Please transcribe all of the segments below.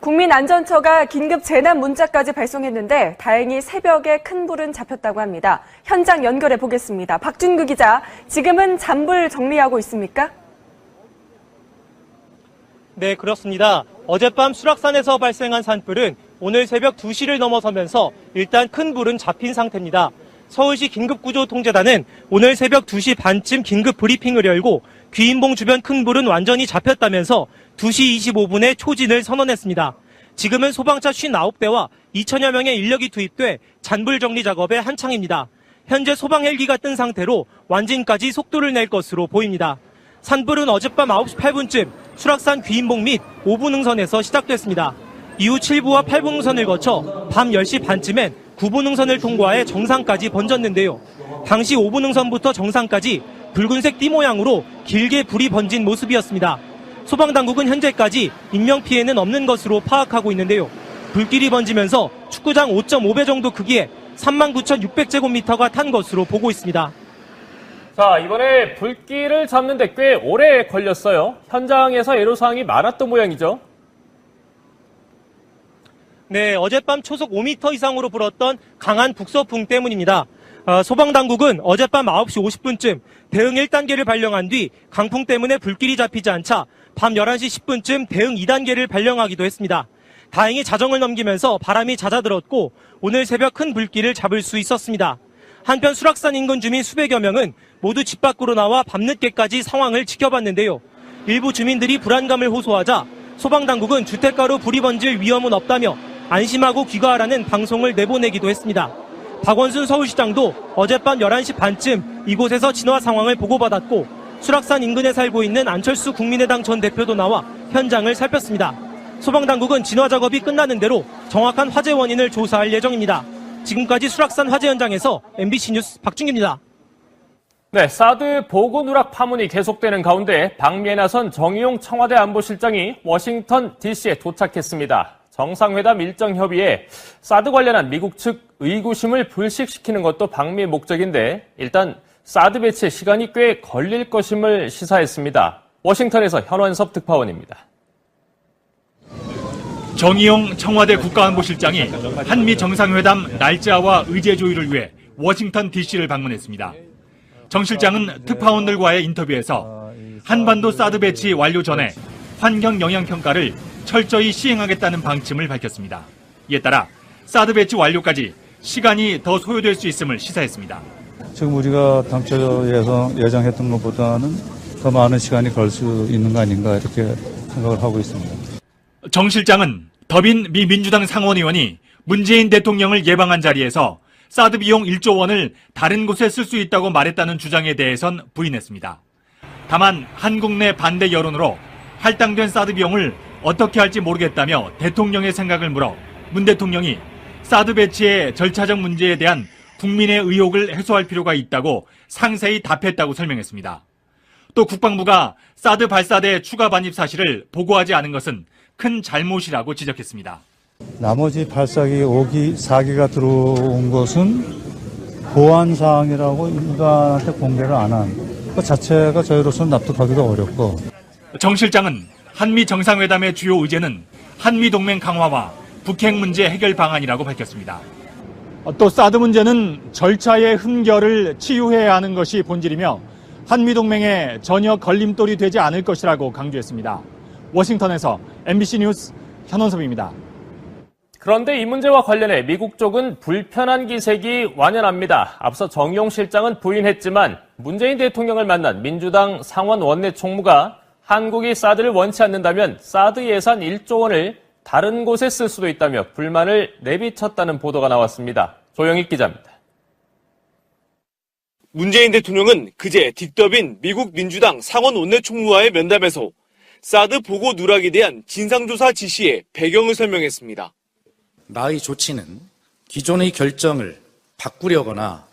국민안전처가 긴급 재난 문자까지 발송했는데 다행히 새벽에 큰 불은 잡혔다고 합니다. 현장 연결해 보겠습니다. 박준규 기자, 지금은 잔불 정리하고 있습니까? 네, 그렇습니다. 어젯밤 수락산에서 발생한 산불은 오늘 새벽 2시를 넘어서면서 일단 큰 불은 잡힌 상태입니다. 서울시 긴급구조통제단은 오늘 새벽 2시 반쯤 긴급 브리핑을 열고 귀인봉 주변 큰 불은 완전히 잡혔다면서 2시 25분에 초진을 선언했습니다. 지금은 소방차 59대와 2천여 명의 인력이 투입돼 잔불 정리 작업에 한창입니다. 현재 소방 헬기가 뜬 상태로 완진까지 속도를 낼 것으로 보입니다. 산불은 어젯밤 9시 8분쯤 수락산 귀인봉 및 5부 능선에서 시작됐습니다. 이후 7부와 8부 능선을 거쳐 밤 10시 반쯤엔 9부 능선을 통과해 정상까지 번졌는데요. 당시 5부 능선부터 정상까지 붉은색 띠 모양으로 길게 불이 번진 모습이었습니다. 소방당국은 현재까지 인명피해는 없는 것으로 파악하고 있는데요. 불길이 번지면서 축구장 5.5배 정도 크기의 39,600제곱미터가 탄 것으로 보고 있습니다. 자, 이번에 불길을 잡는데 꽤 오래 걸렸어요. 현장에서 애로사항이 많았던 모양이죠. 네, 어젯밤 초속 5m 이상으로 불었던 강한 북서풍 때문입니다. 소방당국은 어젯밤 9시 50분쯤 대응 1단계를 발령한 뒤 강풍 때문에 불길이 잡히지 않자 밤 11시 10분쯤 대응 2단계를 발령하기도 했습니다. 다행히 자정을 넘기면서 바람이 잦아들었고 오늘 새벽 큰 불길을 잡을 수 있었습니다. 한편 수락산 인근 주민 수백여 명은 모두 집 밖으로 나와 밤늦게까지 상황을 지켜봤는데요. 일부 주민들이 불안감을 호소하자 소방당국은 주택가로 불이 번질 위험은 없다며 안심하고 귀가하라는 방송을 내보내기도 했습니다. 박원순 서울시장도 어젯밤 11시 반쯤 이곳에서 진화 상황을 보고받았고 수락산 인근에 살고 있는 안철수 국민의당 전 대표도 나와 현장을 살폈습니다. 소방당국은 진화 작업이 끝나는 대로 정확한 화재 원인을 조사할 예정입니다. 지금까지 수락산 화재 현장에서 MBC 뉴스 박준규입니다. 네, 사드 보고 누락 파문이 계속되는 가운데 방미에 나선 정의용 청와대 안보실장이 워싱턴 DC에 도착했습니다. 정상회담 일정 협의에 사드 관련한 미국 측 의구심을 불식시키는 것도 방미의 목적인데 일단 사드 배치에 시간이 꽤 걸릴 것임을 시사했습니다. 워싱턴에서 현원섭 특파원입니다. 정의용 청와대 국가안보실장이 한미 정상회담 날짜와 의제 조율을 위해 워싱턴 DC를 방문했습니다. 정 실장은 특파원들과의 인터뷰에서 한반도 사드 배치 완료 전에 환경 영향 평가를 철저히 시행하겠다는 방침을 밝혔습니다. 이에 따라 사드 배치 완료까지 시간이 더 소요될 수 있음을 시사했습니다. 지금 우리가 당초 예정했던 것보다는 더 많은 시간이 걸 수 있는 거 아닌가 이렇게 생각을 하고 있습니다. 정 실장은 더빈 미 민주당 상원의원이 문재인 대통령을 예방한 자리에서 사드 비용 1조 원을 다른 곳에 쓸 수 있다고 말했다는 주장에 대해선 부인했습니다. 다만 한국 내 반대 여론으로 할당된 사드 비용을 어떻게 할지 모르겠다며 대통령의 생각을 물어 문 대통령이 사드 배치의 절차적 문제에 대한 국민의 의혹을 해소할 필요가 있다고 상세히 답했다고 설명했습니다. 또 국방부가 사드 발사대 추가 반입 사실을 보고하지 않은 것은 큰 잘못이라고 지적했습니다. 나머지 발사기 5기, 4기가 들어온 것은 보안사항이라고 인간한테 공개를 안 한 그 자체가 저희로서는 납득하기도 어렵고. 정 실장은 한미 정상회담의 주요 의제는 한미동맹 강화와 북핵 문제 해결 방안이라고 밝혔습니다. 또 사드 문제는 절차의 흠결을 치유해야 하는 것이 본질이며 한미동맹에 전혀 걸림돌이 되지 않을 것이라고 강조했습니다. 워싱턴에서 MBC 뉴스 현원섭입니다. 그런데 이 문제와 관련해 미국 쪽은 불편한 기색이 완연합니다. 앞서 정의용 실장은 부인했지만 문재인 대통령을 만난 민주당 상원 원내 총무가 한국이 사드를 원치 않는다면 사드 예산 1조 원을 다른 곳에 쓸 수도 있다며 불만을 내비쳤다는 보도가 나왔습니다. 조영익 기자입니다. 문재인 대통령은 그제 딕더빈 미국 민주당 상원 원내 총무와의 면담에서 사드 보고 누락에 대한 진상조사 지시의 배경을 설명했습니다. 나의 조치는 기존의 결정을 바꾸려거나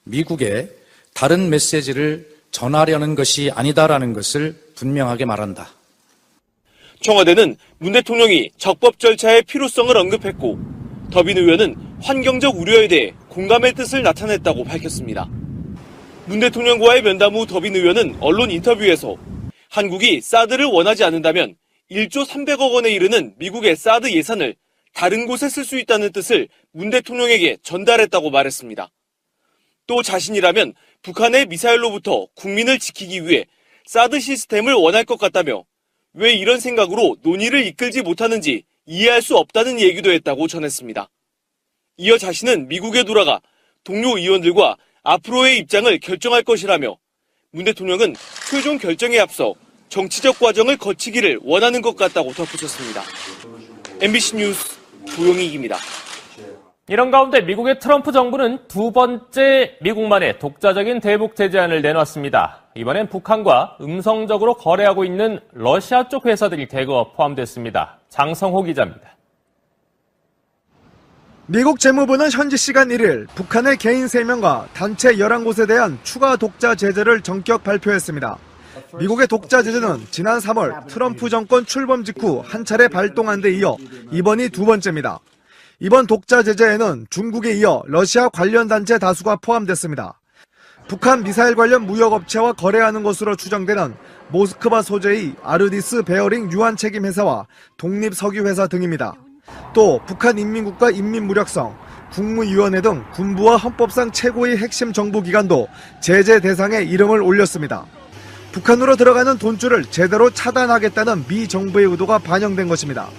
미국에 다른 메시지를 전하려는 것이 아니다라는 것을 분명하게 말한다. 청와대는 문 대통령이 적법 절차의 필요성을 언급했고 더빈 의원은 환경적 우려에 대해 공감의 뜻을 나타냈다고 밝혔습니다. 문 대통령과의 면담 후 더빈 의원은 언론 인터뷰에서 한국이 사드를 원하지 않는다면 1조 300억 원에 이르는 미국의 사드 예산을 다른 곳에 쓸 수 있다는 뜻을 문 대통령에게 전달했다고 말했습니다. 또 자신이라면 북한의 미사일로부터 국민을 지키기 위해 사드 시스템을 원할 것 같다며 왜 이런 생각으로 논의를 이끌지 못하는지 이해할 수 없다는 얘기도 했다고 전했습니다. 이어 자신은 미국에 돌아가 동료 의원들과 앞으로의 입장을 결정할 것이라며 문 대통령은 최종 결정에 앞서 정치적 과정을 거치기를 원하는 것 같다고 덧붙였습니다. MBC 뉴스 조용익입니다. 이런 가운데 미국의 트럼프 정부는 두 번째 미국만의 독자적인 대북 제재안을 내놨습니다. 이번엔 북한과 음성적으로 거래하고 있는 러시아 쪽 회사들이 대거 포함됐습니다. 장성호 기자입니다. 미국 재무부는 현지 시간 1일 북한의 개인 3명과 단체 11곳에 대한 추가 독자 제재를 전격 발표했습니다. 미국의 독자 제재는 지난 3월 트럼프 정권 출범 직후 한 차례 발동한 데 이어 이번이 두 번째입니다. 이번 독자 제재에는 중국에 이어 러시아 관련 단체 다수가 포함됐습니다. 북한 미사일 관련 무역업체와 거래하는 것으로 추정되는 모스크바 소재의 아르디스 베어링 유한 책임 회사와 독립석유회사 등입니다. 또 북한 인민국가 인민무력성, 국무위원회 등 군부와 헌법상 최고의 핵심 정부기관도 제재 대상에 이름을 올렸습니다. 북한으로 들어가는 돈줄을 제대로 차단하겠다는 미 정부의 의도가 반영된 것입니다.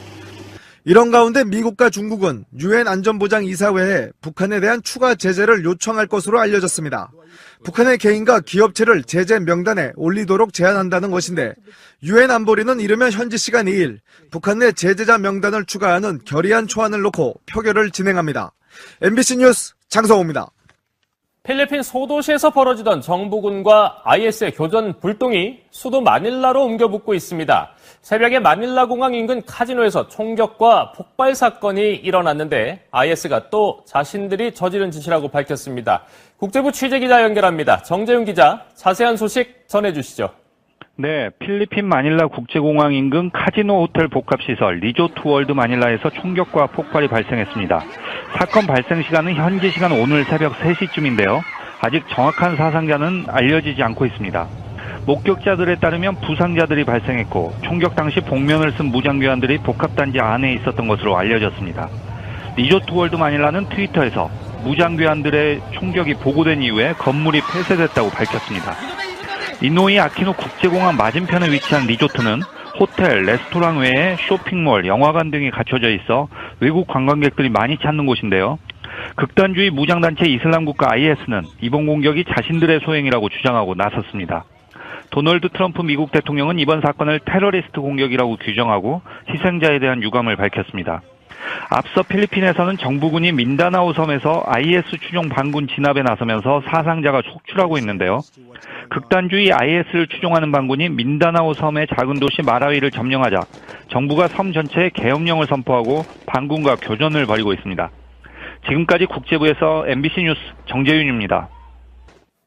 이런 가운데 미국과 중국은 유엔 안전보장이사회에 북한에 대한 추가 제재를 요청할 것으로 알려졌습니다. 북한의 개인과 기업체를 제재 명단에 올리도록 제안한다는 것인데 유엔 안보리는 이르면 현지 시간 2일 북한 내 제재자 명단을 추가하는 결의안 초안을 놓고 표결을 진행합니다. MBC 뉴스 장성호입니다. 필리핀 소도시에서 벌어지던 정부군과 IS의 교전 불똥이 수도 마닐라로 옮겨 붙고 있습니다. 새벽에 마닐라 공항 인근 카지노에서 총격과 폭발 사건이 일어났는데 IS가 또 자신들이 저지른 짓이라고 밝혔습니다. 국제부 취재기자 연결합니다. 정재윤 기자, 자세한 소식 전해주시죠. 네, 필리핀 마닐라 국제공항 인근 카지노 호텔 복합시설 리조트 월드 마닐라에서 총격과 폭발이 발생했습니다. 사건 발생 시간은 현지 시간 오늘 새벽 3시쯤인데요. 아직 정확한 사상자는 알려지지 않고 있습니다. 목격자들에 따르면 부상자들이 발생했고 총격 당시 복면을 쓴 무장교관들이 복합단지 안에 있었던 것으로 알려졌습니다. 리조트 월드 마닐라는 트위터에서 무장교관들의 총격이 보고된 이후에 건물이 폐쇄됐다고 밝혔습니다. 이노이 아키노 국제공항 맞은편에 위치한 리조트는 호텔, 레스토랑 외에 쇼핑몰, 영화관 등이 갖춰져 있어 외국 관광객들이 많이 찾는 곳인데요. 극단주의 무장단체 이슬람국가 IS는 이번 공격이 자신들의 소행이라고 주장하고 나섰습니다. 도널드 트럼프 미국 대통령은 이번 사건을 테러리스트 공격이라고 규정하고 희생자에 대한 유감을 밝혔습니다. 앞서 필리핀에서는 정부군이 민다나오 섬에서 IS 추종 반군 진압에 나서면서 사상자가 속출하고 있는데요. 극단주의 IS를 추종하는 반군이 민다나오 섬의 작은 도시 마라위를 점령하자 정부가 섬 전체에 계엄령을 선포하고 반군과 교전을 벌이고 있습니다. 지금까지 국제부에서 MBC 뉴스 정재윤입니다.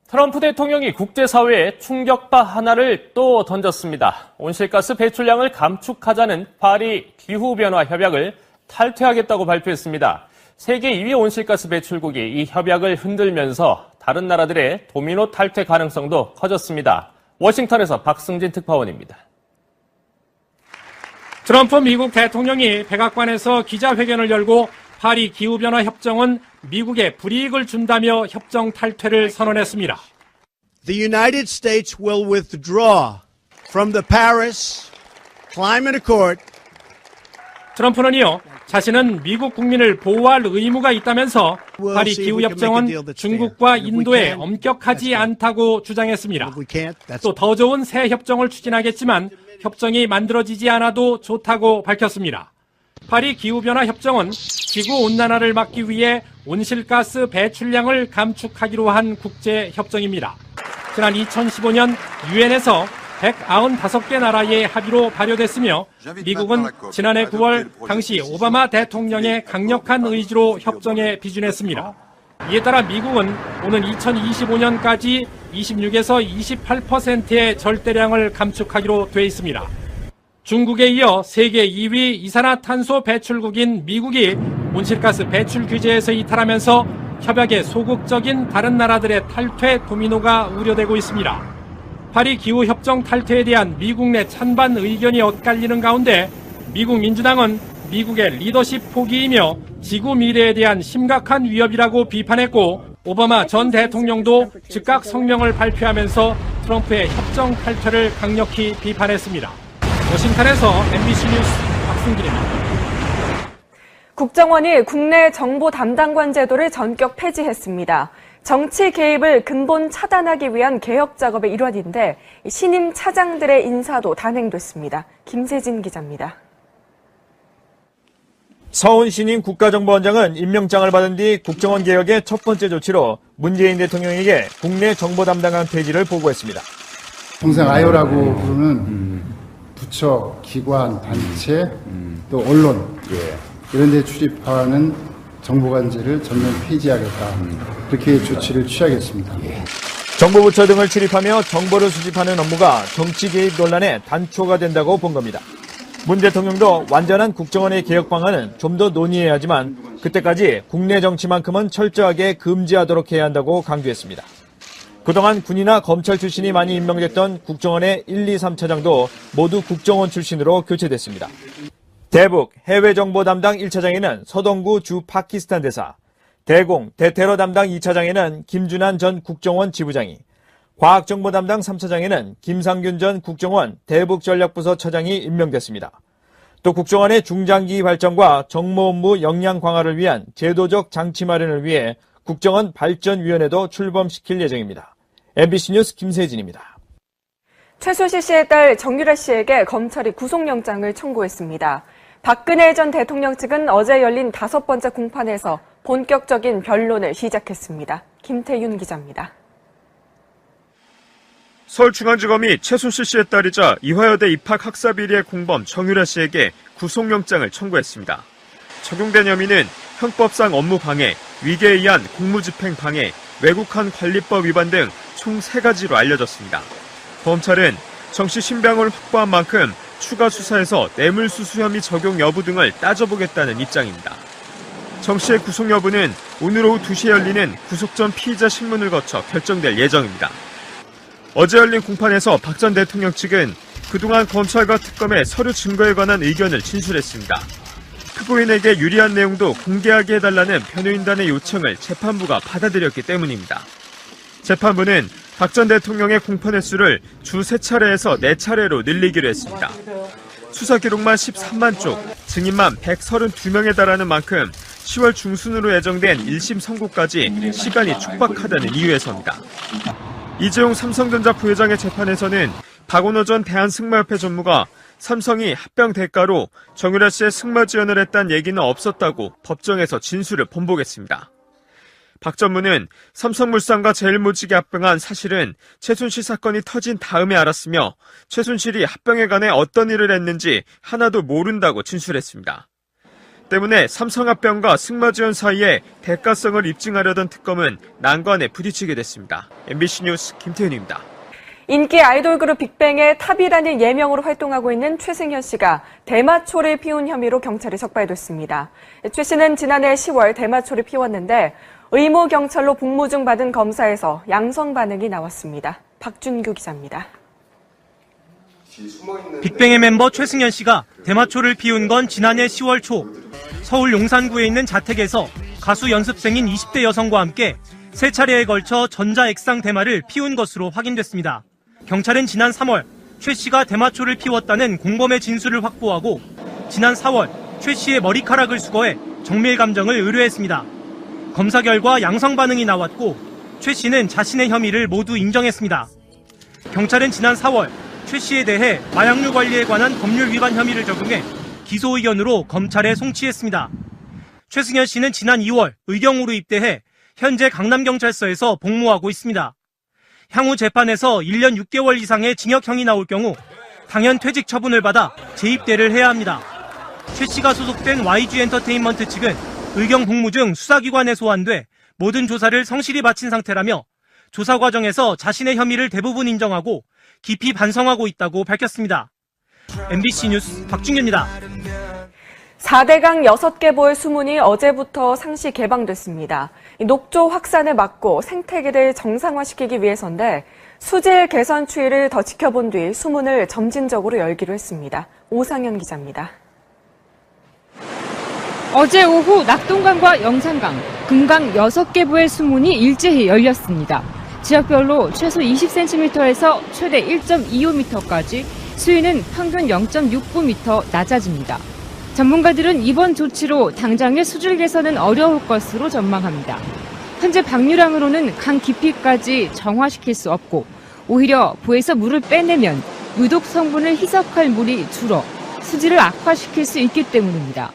트럼프 대통령이 국제사회에 충격파 하나를 또 던졌습니다. 온실가스 배출량을 감축하자는 파리 기후변화 협약을 탈퇴하겠다고 발표했습니다. 세계 2위 온실가스 배출국이 이 협약을 흔들면서 다른 나라들의 도미노 탈퇴 가능성도 커졌습니다. 워싱턴에서 박승진 특파원입니다. 트럼프 미국 대통령이 백악관에서 기자회견을 열고 파리 기후변화 협정은 미국에 불이익을 준다며 협정 탈퇴를 선언했습니다. The United States will withdraw from the Paris Climate Accord. 트럼프는 이어 자신은 미국 국민을 보호할 의무가 있다면서 파리 기후협정은 중국과 인도에 엄격하지 않다고 주장했습니다. 또 더 좋은 새 협정을 추진하겠지만 협정이 만들어지지 않아도 좋다고 밝혔습니다. 파리 기후변화 협정은 지구온난화를 막기 위해 온실가스 배출량을 감축하기로 한 국제협정입니다. 지난 2015년 유엔에서 195개 나라의 합의로 발효됐으며 미국은 지난해 9월 당시 오바마 대통령의 강력한 의지로 협정에 비준했습니다. 이에 따라 미국은 오는 2025년까지 26에서 28%의 절대량을 감축하기로 돼 있습니다. 중국에 이어 세계 2위 이산화탄소 배출국인 미국이 온실가스 배출 규제에서 이탈하면서 협약의 소극적인 다른 나라들의 탈퇴 도미노가 우려되고 있습니다. 파리 기후협정 탈퇴에 대한 미국 내 찬반 의견이 엇갈리는 가운데 미국 민주당은 미국의 리더십 포기이며 지구 미래에 대한 심각한 위협이라고 비판했고 오바마 전 대통령도 즉각 성명을 발표하면서 트럼프의 협정 탈퇴를 강력히 비판했습니다. 워싱턴에서 MBC 뉴스 박승길입니다. 국정원이 국내 정보 담당관 제도를 전격 폐지했습니다. 정치 개입을 근본 차단하기 위한 개혁 작업의 일환인데 신임 차장들의 인사도 단행됐습니다. 김세진 기자입니다. 서훈 신임 국가정보원장은 임명장을 받은 뒤 국정원 개혁의 첫 번째 조치로 문재인 대통령에게 국내 정보 담당관 폐지를 보고했습니다. 평생 아이오라고 부르는 부처, 기관, 단체, 또 언론 이런 데 출입하는 정보관제를 전면 폐지하겠다. 그렇게 조치를 취하겠습니다. 정보부처 등을 출입하며 정보를 수집하는 업무가 정치 개입 논란의 단초가 된다고 본 겁니다. 문 대통령도 완전한 국정원의 개혁 방안은 좀 더 논의해야 하지만 그때까지 국내 정치만큼은 철저하게 금지하도록 해야 한다고 강조했습니다. 그동안 군이나 검찰 출신이 많이 임명됐던 국정원의 1, 2, 3차장도 모두 국정원 출신으로 교체됐습니다. 대북, 해외정보 담당 1차장에는 서동구 주 파키스탄 대사, 대공, 대테러 담당 2차장에는 김준한 전 국정원 지부장이, 과학정보 담당 3차장에는 김상균 전 국정원 대북전략부서 차장이 임명됐습니다. 또 국정원의 중장기 발전과 정무 업무 역량 강화를 위한 제도적 장치 마련을 위해 국정원 발전위원회도 출범시킬 예정입니다. MBC 뉴스 김세진입니다. 최순실 씨의 딸 정유라 씨에게 검찰이 구속영장을 청구했습니다. 박근혜 전 대통령 측은 어제 열린 5번째 공판에서 본격적인 변론을 시작했습니다. 김태윤 기자입니다. 서울중앙지검이 최순실 씨의 딸이자 이화여대 입학 학사 비리의 공범 정유라 씨에게 구속영장을 청구했습니다. 적용된 혐의는 형법상 업무 방해, 위계에 의한 공무집행 방해, 외국한 관리법 위반 등 총 3가지로 알려졌습니다. 검찰은 정 씨 신병을 확보한 만큼 추가 수사에서 뇌물수수 혐의 적용 여부 등을 따져보겠다는 입장입니다. 정 씨의 구속 여부는 오늘 오후 2시에 열리는 구속 전 피의자 신문을 거쳐 결정될 예정입니다. 어제 열린 공판에서 박 전 대통령 측은 그동안 검찰과 특검의 서류 증거에 관한 의견을 진술했습니다. 피고인에게 유리한 내용도 공개하게 해달라는 변호인단의 요청을 재판부가 받아들였기 때문입니다. 재판부는 박 전 대통령의 공판 횟수를 주 3차례에서 4차례로 늘리기로 했습니다. 수사 기록만 13만 쪽, 증인만 132명에 달하는 만큼 10월 중순으로 예정된 1심 선고까지 시간이 촉박하다는 이유에서입니다. 이재용 삼성전자 부회장의 재판에서는 박원호 전 대한승마협회 전무가 삼성이 합병 대가로 정유라 씨의 승마 지원을 했다는 얘기는 없었다고 법정에서 진술을 번복했습니다. 박 전무는 삼성물산과 제일모직이 합병한 사실은 최순실 사건이 터진 다음에 알았으며 최순실이 합병에 관해 어떤 일을 했는지 하나도 모른다고 진술했습니다. 때문에 삼성합병과 승마지원 사이에 대가성을 입증하려던 특검은 난관에 부딪히게 됐습니다. MBC 뉴스 김태윤입니다. 인기 아이돌 그룹 빅뱅의 탑이라는 예명으로 활동하고 있는 최승현 씨가 대마초를 피운 혐의로 경찰에 적발됐습니다. 최 씨는 지난해 10월 대마초를 피웠는데 의무 경찰로 복무 중 받은 검사에서 양성 반응이 나왔습니다. 박준규 기자입니다. 빅뱅의 멤버 최승현 씨가 대마초를 피운 건 지난해 10월 초 서울 용산구에 있는 자택에서 가수 연습생인 20대 여성과 함께 3차례에 걸쳐 전자액상 대마를 피운 것으로 확인됐습니다. 경찰은 지난 3월 최 씨가 대마초를 피웠다는 공범의 진술을 확보하고 지난 4월 최 씨의 머리카락을 수거해 정밀 감정을 의뢰했습니다. 검사 결과 양성 반응이 나왔고 최 씨는 자신의 혐의를 모두 인정했습니다. 경찰은 지난 4월 최 씨에 대해 마약류 관리에 관한 법률 위반 혐의를 적용해 기소 의견으로 검찰에 송치했습니다. 최승현 씨는 지난 2월 의경으로 입대해 현재 강남경찰서에서 복무하고 있습니다. 향후 재판에서 1년 6개월 이상의 징역형이 나올 경우 당연 퇴직 처분을 받아 재입대를 해야 합니다. 최 씨가 소속된 YG 엔터테인먼트 측은 의경 복무 중 수사기관에 소환돼 모든 조사를 성실히 마친 상태라며 조사 과정에서 자신의 혐의를 대부분 인정하고 깊이 반성하고 있다고 밝혔습니다. MBC 뉴스 박준규입니다. 4대강 6개 보의 수문이 어제부터 상시 개방됐습니다. 녹조 확산을 막고 생태계를 정상화시키기 위해서인데 수질 개선 추이를 더 지켜본 뒤 수문을 점진적으로 열기로 했습니다. 오상현 기자입니다. 어제 오후 낙동강과 영산강, 금강 6개 부의 수문이 일제히 열렸습니다. 지역별로 최소 20cm에서 최대 1.25m까지 수위는 평균 0.69m 낮아집니다. 전문가들은 이번 조치로 당장의 수질 개선은 어려울 것으로 전망합니다. 현재 방류량으로는 강 깊이까지 정화시킬 수 없고 오히려 부에서 물을 빼내면 유독 성분을 희석할 물이 줄어 수질을 악화시킬 수 있기 때문입니다.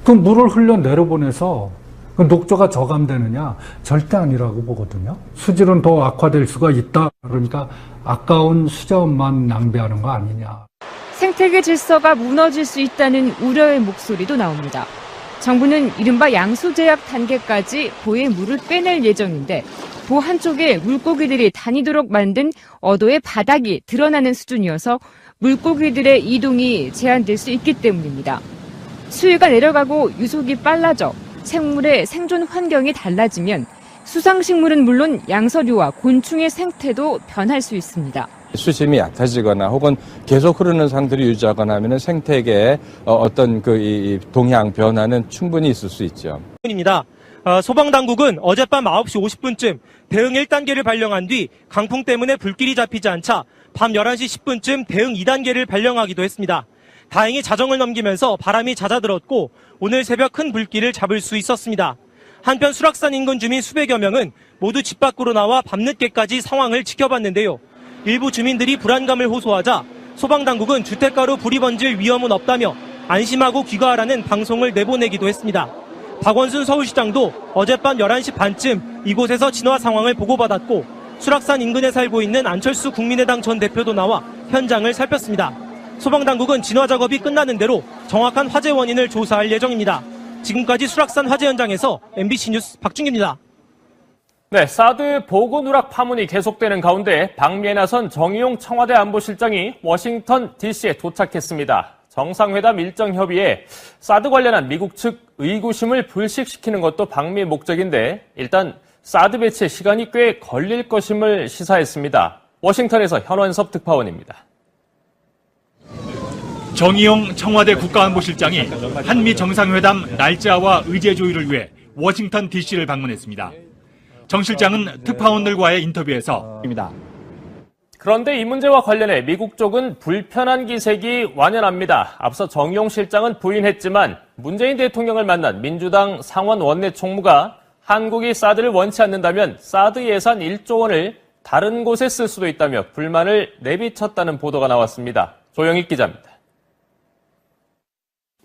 그 물을 흘려 내려보내서 그 녹조가 저감되느냐? 절대 아니라고 보거든요. 수질은 더 악화될 수가 있다. 그러니까 아까운 수자원만 낭비하는 거 아니냐. 생태계 질서가 무너질 수 있다는 우려의 목소리도 나옵니다. 정부는 이른바 양수제약 단계까지 보의 물을 빼낼 예정인데 보 한쪽에 물고기들이 다니도록 만든 어도의 바닥이 드러나는 수준이어서 물고기들의 이동이 제한될 수 있기 때문입니다. 수위가 내려가고 유속이 빨라져 생물의 생존 환경이 달라지면 수상식물은 물론 양서류와 곤충의 생태도 변할 수 있습니다. 수심이 얕아지거나 혹은 계속 흐르는 상태를 유지하거나 하면 생태계의 어떤 이 동향 변화는 충분히 있을 수 있죠. 입니다. 소방당국은 어젯밤 9시 50분쯤 대응 1단계를 발령한 뒤 강풍 때문에 불길이 잡히지 않자 밤 11시 10분쯤 대응 2단계를 발령하기도 했습니다. 다행히 자정을 넘기면서 바람이 잦아들었고 오늘 새벽 큰 불길을 잡을 수 있었습니다. 한편 수락산 인근 주민 수백여 명은 모두 집 밖으로 나와 밤늦게까지 상황을 지켜봤는데요. 일부 주민들이 불안감을 호소하자 소방당국은 주택가로 불이 번질 위험은 없다며 안심하고 귀가하라는 방송을 내보내기도 했습니다. 박원순 서울시장도 어젯밤 11시 반쯤 이곳에서 진화 상황을 보고받았고 수락산 인근에 살고 있는 안철수 국민의당 전 대표도 나와 현장을 살폈습니다. 소방당국은 진화 작업이 끝나는 대로 정확한 화재 원인을 조사할 예정입니다. 지금까지 수락산 화재 현장에서 MBC 뉴스 박준기입니다. 네, 사드 보고 누락 파문이 계속되는 가운데 방미에 나선 정의용 청와대 안보실장이 워싱턴 DC에 도착했습니다. 정상회담 일정 협의에 사드 관련한 미국 측 의구심을 불식시키는 것도 방미의 목적인데 일단 사드 배치에 시간이 꽤 걸릴 것임을 시사했습니다. 워싱턴에서 현원섭 특파원입니다. 정의용 청와대 국가안보실장이 한미 정상회담 날짜와 의제 조율을 위해 워싱턴 DC를 방문했습니다. 정 실장은 특파원들과의 인터뷰에서 그런데 이 문제와 관련해 미국 쪽은 불편한 기색이 완연합니다. 앞서 정의용 실장은 부인했지만 문재인 대통령을 만난 민주당 상원 원내총무가 한국이 사드를 원치 않는다면 사드 예산 1조 원을 다른 곳에 쓸 수도 있다며 불만을 내비쳤다는 보도가 나왔습니다. 조영익 기자입니다.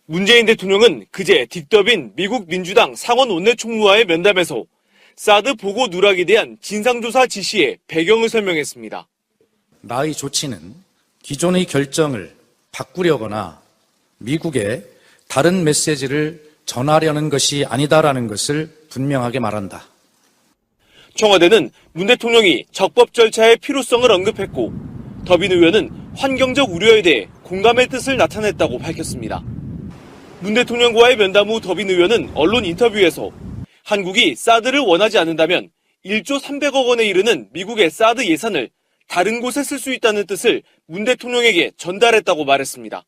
문재인 대통령은 그제 딕더빈 미국 민주당 상원 원내총무와의 면담에서 사드 보고 누락에 대한 진상조사 지시의 배경을 설명했습니다. 나의 조치는 기존의 결정을 바꾸려거나 미국에 다른 메시지를 전하려는 것이 아니다라는 것을 분명하게 말한다. 청와대는 문 대통령이 적법 절차의 필요성을 언급했고 더빈 의원은 환경적 우려에 대해 공감의 뜻을 나타냈다고 밝혔습니다. 문 대통령과의 면담 후 더빈 의원은 언론 인터뷰에서 한국이 사드를 원하지 않는다면 1조 300억 원에 이르는 미국의 사드 예산을 다른 곳에 쓸 수 있다는 뜻을 문 대통령에게 전달했다고 말했습니다.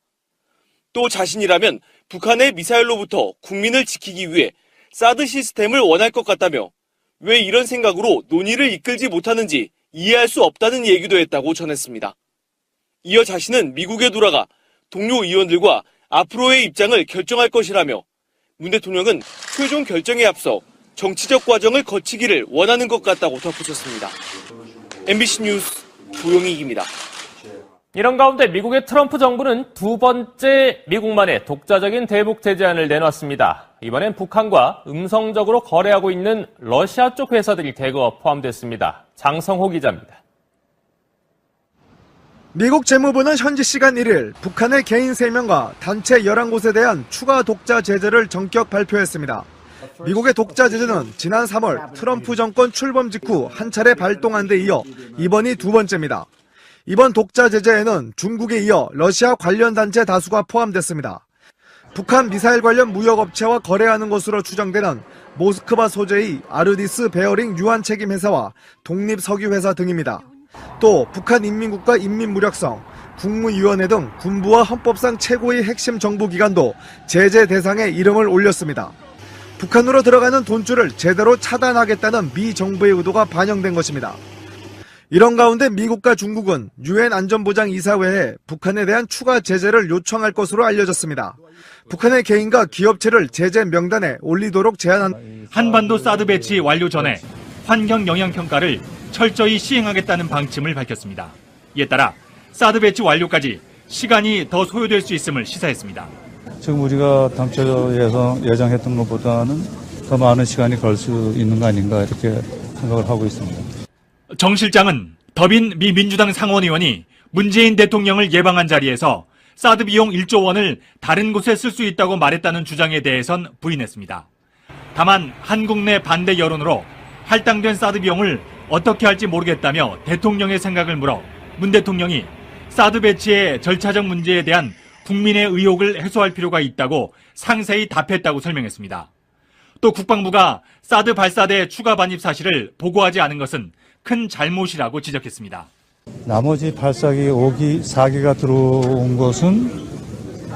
또 자신이라면 북한의 미사일로부터 국민을 지키기 위해 사드 시스템을 원할 것 같다며 왜 이런 생각으로 논의를 이끌지 못하는지 이해할 수 없다는 얘기도 했다고 전했습니다. 이어 자신은 미국에 돌아가 동료 의원들과 앞으로의 입장을 결정할 것이라며 문 대통령은 최종 결정에 앞서 정치적 과정을 거치기를 원하는 것 같다고 덧붙였습니다. MBC 뉴스 조용익입니다. 이런 가운데 미국의 트럼프 정부는 두 번째 미국만의 독자적인 대북 제재안을 내놨습니다. 이번엔 북한과 음성적으로 거래하고 있는 러시아 쪽 회사들이 대거 포함됐습니다. 장성호 기자입니다. 미국 재무부는 현지 시간 1일 북한의 개인 3명과 단체 11곳에 대한 추가 독자 제재를 전격 발표했습니다. 미국의 독자 제재는 지난 3월 트럼프 정권 출범 직후 한 차례 발동한 데 이어 이번이 두 번째입니다. 이번 독자 제재에는 중국에 이어 러시아 관련 단체 다수가 포함됐습니다. 북한 미사일 관련 무역업체와 거래하는 것으로 추정되는 모스크바 소재의 아르디스 베어링 유한 책임 회사와 독립석유 회사 등입니다. 또 북한인민국가 인민무력성, 국무위원회 등 군부와 헌법상 최고의 핵심 정부기관도 제재 대상에 이름을 올렸습니다. 북한으로 들어가는 돈줄을 제대로 차단하겠다는 미 정부의 의도가 반영된 것입니다. 이런 가운데 미국과 중국은 유엔 안전보장이사회에 북한에 대한 추가 제재를 요청할 것으로 알려졌습니다. 북한의 개인과 기업체를 제재 명단에 올리도록 제안한 한반도 사드 배치 완료 전에 환경 영향 평가를 철저히 시행하겠다는 방침을 밝혔습니다. 이에 따라 사드 배치 완료까지 시간이 더 소요될 수 있음을 시사했습니다. 지금 우리가 당초 예정했던 것보다는 더 많은 시간이 걸 수 있는 거 아닌가 이렇게 생각을 하고 있습니다. 정 실장은 더빈 미 민주당 상원의원이 문재인 대통령을 예방한 자리에서 사드 비용 1조 원을 다른 곳에 쓸 수 있다고 말했다는 주장에 대해선 부인했습니다. 다만 한국 내 반대 여론으로 할당된 사드 비용을 어떻게 할지 모르겠다며 대통령의 생각을 물어 문 대통령이 사드 배치의 절차적 문제에 대한 국민의 의혹을 해소할 필요가 있다고 상세히 답했다고 설명했습니다. 또 국방부가 사드 발사대 추가 반입 사실을 보고하지 않은 것은 큰 잘못이라고 지적했습니다. 나머지 발사기 5기, 4기가 들어온 것은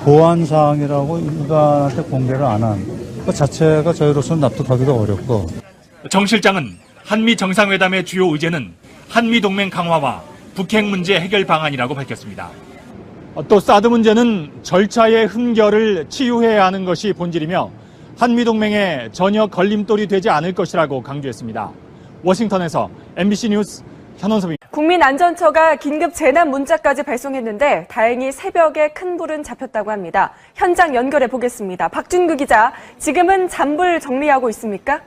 보안사항이라고 인간한테 공개를 안 한 그 자체가 저희로서는 납득하기도 어렵고. 정 실장은 한미 정상회담의 주요 의제는 한미 동맹 강화와 북핵 문제 해결 방안이라고 밝혔습니다. 또 사드 문제는 절차의 흠결을 치유해야 하는 것이 본질이며 한미 동맹에 전혀 걸림돌이 되지 않을 것이라고 강조했습니다. 워싱턴에서 MBC 뉴스 현원섭입니다. 국민안전처가 긴급 재난 문자까지 발송했는데 다행히 새벽에 큰 불은 잡혔다고 합니다. 현장 연결해 보겠습니다. 박준규 기자, 지금은 잔불 정리하고 있습니까?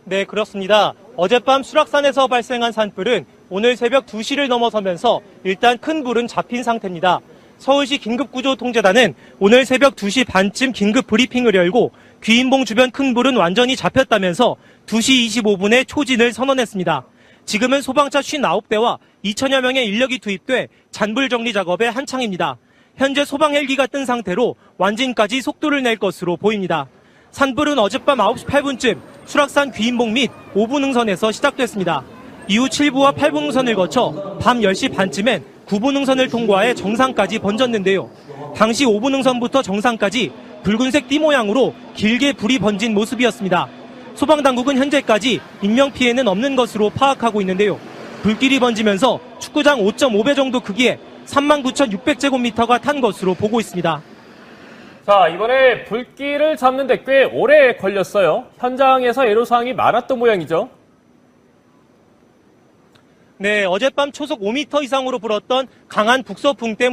네, 그렇습니다. 어젯밤 수락산에서 발생한 산불은 오늘 새벽 2시를 넘어서면서 일단 큰 불은 잡힌 상태입니다. 서울시 긴급구조통제단은 오늘 새벽 2시 반쯤 긴급 브리핑을 열고 귀인봉 주변 큰 불은 완전히 잡혔다면서 2시 25분에 초진을 선언했습니다. 지금은 소방차 59대와 2천여 명의 인력이 투입돼 잔불 정리 작업에 한창입니다. 현재 소방 헬기가 뜬 상태로 완진까지 속도를 낼 것으로 보입니다. 산불은 어젯밤 9시 8분쯤 수락산 귀인봉 및 5부 능선에서 시작됐습니다. 이후 7부와 8부 능선을 거쳐 밤 10시 반쯤엔 9부 능선을 통과해 정상까지 번졌는데요. 당시 5부 능선부터 정상까지 붉은색 띠 모양으로 길게 불이 번진 모습이었습니다. 소방당국은 현재까지 인명피해는 없는 것으로 파악하고 있는데요. 불길이 번지면서 축구장 5.5배 정도 크기의 39,600제곱미터가 탄 것으로 보고 있습니다. 자, 이번에 불길을 잡는데 꽤 오래 걸렸어요. 현장에서 애로사항이 많았던 모양이죠. 네, 어젯밤 초속 5m 이상으로 불었던 강한 북서풍 때문에